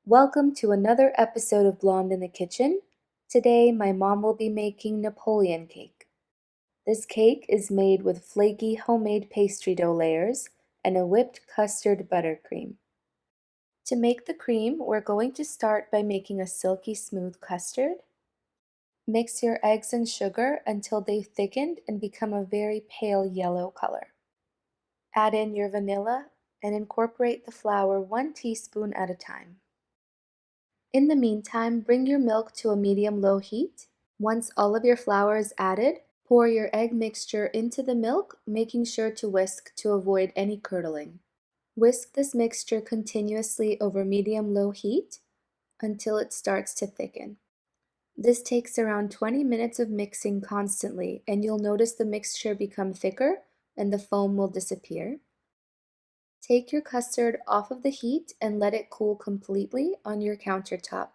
Welcome to another episode of Blonde in the Kitchen. Today, my mom will be making Napoleon cake. This cake is made with flaky homemade pastry dough layers and a whipped custard buttercream. To make the cream, we're going to start by making a silky smooth custard. Mix your eggs and sugar until they've thickened and become a very pale yellow color. Add in your vanilla and incorporate the flour 1 teaspoon at a time. In the meantime, bring your milk to a medium-low heat. Once all of your flour is added, pour your egg mixture into the milk, making sure to whisk to avoid any curdling. Whisk this mixture continuously over medium-low heat until it starts to thicken. This takes around 20 minutes of mixing constantly, and you'll notice the mixture become thicker and the foam will disappear. Take your custard off of the heat and let it cool completely on your countertop.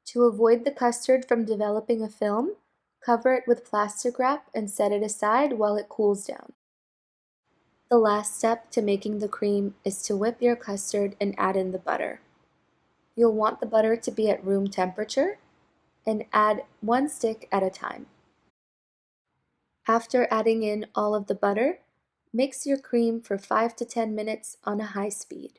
To avoid the custard from developing a film, cover it with plastic wrap and set it aside while it cools down. The last step to making the cream is to whip your custard and add in the butter. You'll want the butter to be at room temperature and add 1 stick at a time. After adding in all of the butter, mix your cream for 5 to 10 minutes on a high speed.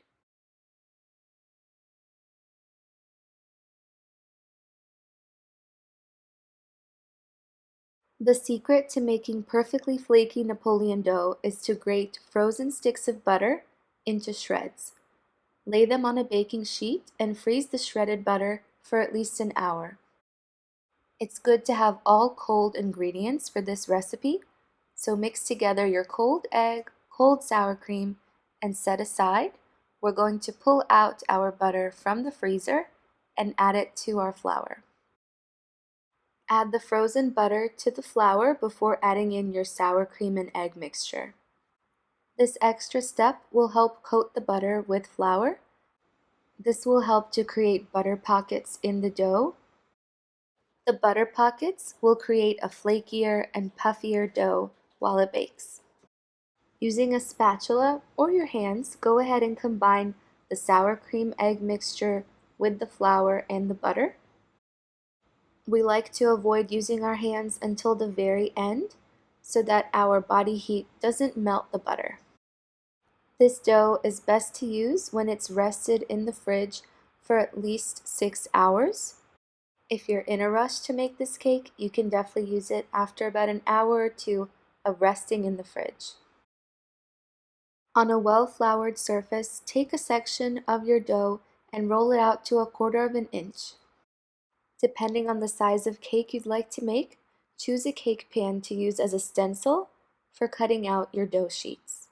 The secret to making perfectly flaky Napoleon dough is to grate frozen sticks of butter into shreds. Lay them on a baking sheet and freeze the shredded butter for at least an hour. It's good to have all cold ingredients for this recipe, so mix together your cold egg, cold sour cream, and set aside. We're going to pull out our butter from the freezer and add it to our flour. Add the frozen butter to the flour before adding in your sour cream and egg mixture. This extra step will help coat the butter with flour. This will help to create butter pockets in the dough. The butter pockets will create a flakier and puffier dough while it bakes. Using a spatula or your hands, go ahead and combine the sour cream egg mixture with the flour and the butter. We like to avoid using our hands until the very end so that our body heat doesn't melt the butter. This dough is best to use when it's rested in the fridge for at least 6 hours. If you're in a rush to make this cake, you can definitely use it after about an hour or two of resting in the fridge. On a well-floured surface, take a section of your dough and roll it out to 1/4 of an inch. Depending on the size of cake you'd like to make, choose a cake pan to use as a stencil for cutting out your dough sheets.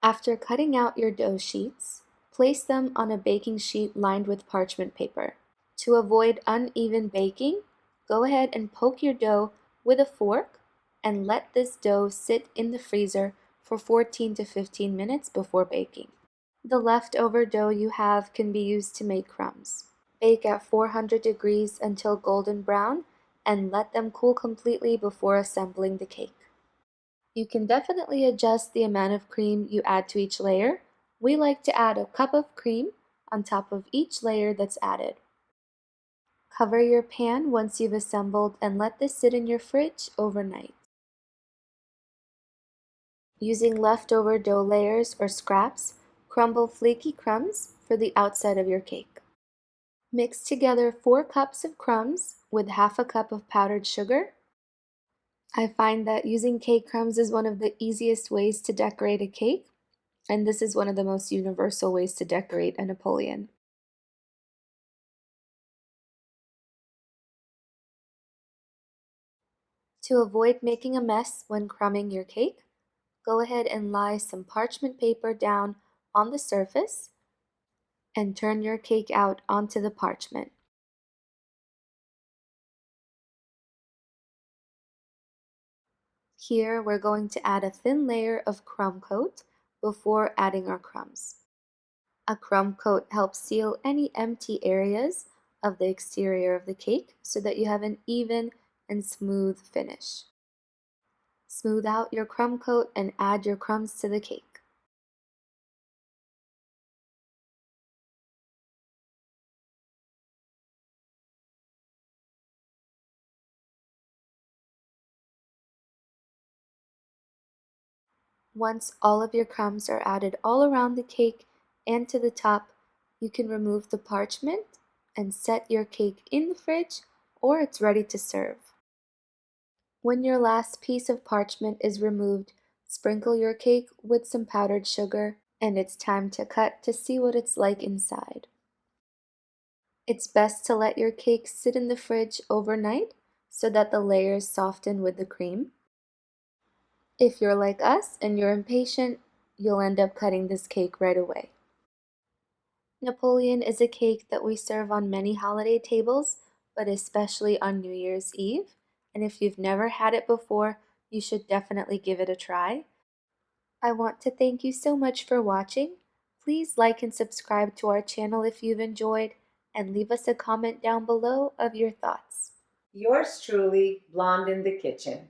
After cutting out your dough sheets, place them on a baking sheet lined with parchment paper. To avoid uneven baking, go ahead and poke your dough with a fork and let this dough sit in the freezer for 14 to 15 minutes before baking. The leftover dough you have can be used to make crumbs. Bake at 400 degrees until golden brown and let them cool completely before assembling the cake. You can definitely adjust the amount of cream you add to each layer. We like to add a cup of cream on top of each layer that's added. Cover your pan once you've assembled and let this sit in your fridge overnight. Using leftover dough layers or scraps, crumble flaky crumbs for the outside of your cake. Mix together 4 cups of crumbs with 1/2 cup of powdered sugar. I find that using cake crumbs is one of the easiest ways to decorate a cake, and this is one of the most universal ways to decorate a Napoleon. To avoid making a mess when crumbing your cake, go ahead and lie some parchment paper down on the surface and turn your cake out onto the parchment. Here we're going to add a thin layer of crumb coat before adding our crumbs. A crumb coat helps seal any empty areas of the exterior of the cake so that you have an even and smooth finish. Smooth out your crumb coat and add your crumbs to the cake. Once all of your crumbs are added all around the cake and to the top, you can remove the parchment and set your cake in the fridge, or it's ready to serve. When your last piece of parchment is removed, sprinkle your cake with some powdered sugar, and it's time to cut to see what it's like inside. It's best to let your cake sit in the fridge overnight so that the layers soften with the cream. If you're like us and you're impatient, you'll end up cutting this cake right away. Napoleon is a cake that we serve on many holiday tables, but especially on New Year's Eve. And if you've never had it before, you should definitely give it a try. I want to thank you so much for watching. Please like and subscribe to our channel if you've enjoyed, and leave us a comment down below of your thoughts. Yours truly, Blonde in the Kitchen.